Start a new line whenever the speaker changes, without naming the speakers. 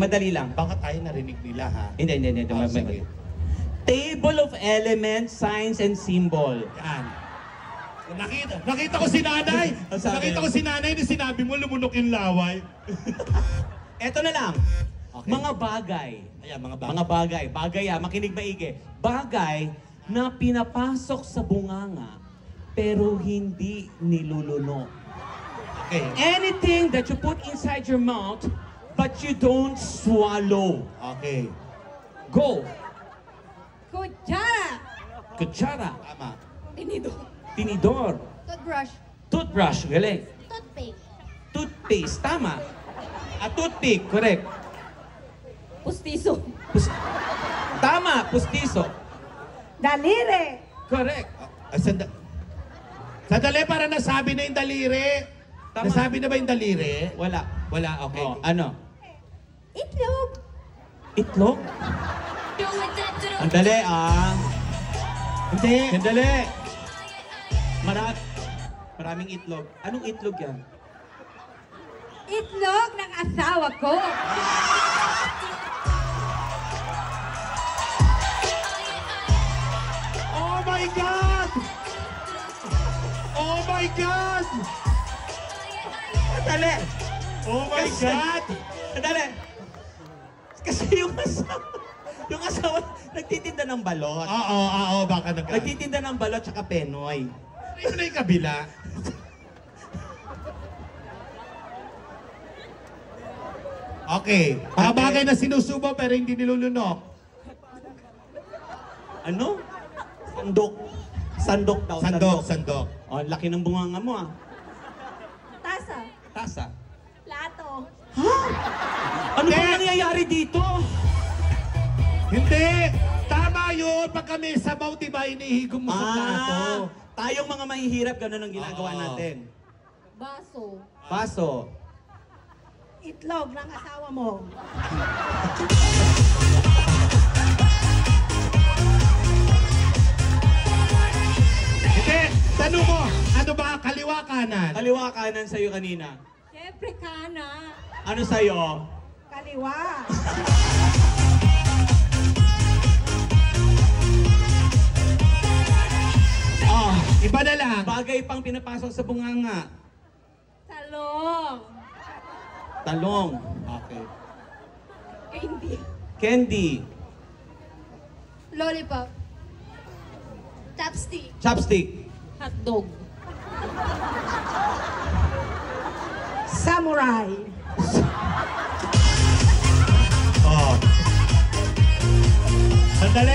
madali lang.
Baka tayo narinig nila, ha?
Hindi.
Sige.
Table of elements, signs, and symbol.
Yan. Nakita ko si nanay. Nakita ko si nanay na sinabi mo lumunok yung laway.
Eto na lang.
Okay.
Mga bagay.
Ayan, mga bagay.
Mga bagay. Bagay makinig maigi. Bagay na pinapasok sa bunganga pero hindi nilulunok.
Okay.
Anything that you put inside your mouth but you don't swallow.
Okay.
Go.
Kutsara.
Kutsara.
Tama.
Tinidor.
Tinidor.
Toothbrush.
Toothbrush. Galing.
Toothpaste.
Toothpaste. Tama. A toothpick. Correct.
Pustiso.
Tama. Pustiso.
Daliri.
Correct.
Sandali para nasabi na yung daliri.
Tama.
Nasabi na ba yung daliri?
Wala.
Wala, okay.
Oh, ano?
Itlog.
Itlog? Ang dali,
Hindi.
Sandali. Maraming itlog. Anong itlog yan?
Itlog ng asawa ko.
Oh my God! Oh my God!
Sandali.
Oh my God!
Sandali. Kasi yung asawa, nagtitinda ng balot.
Oo, baka
Nagtitinda ng balot tsaka penoy.
Yun na yung kabila. Okay. Mga bagay na sinusubo pero hindi nilulunok.
Ano? Sandok. Sandok daw.
Sandok.
Oh, laki ng bunganga mo
Tasa.
Tasa.
Plato.
Ano ba nangyayari dito?
Hindi! Tama yun! Pag kami sabaw, diba, inihigom mo sa plato.
Tayong mga mahihirap, ganun ang ginagawa
Oo.
natin.
Baso.
Baso.
Itlog ng asawa mo.
Hindi! Tanong mo, ano ba? Kaliwa, kanan?
Kaliwa kanan sa'yo kanina.
Siyempre kana.
Ano sa'yo?
Kaliwa.
Oh,
Iba na lang.
bagay pang pinapasok sa bunganga.
Talong.
Talong.
Okay.
Candy.
Candy.
Lollipop. Chopstick.
Chopstick.
Hotdog. Samurai.
Oh. Sandali.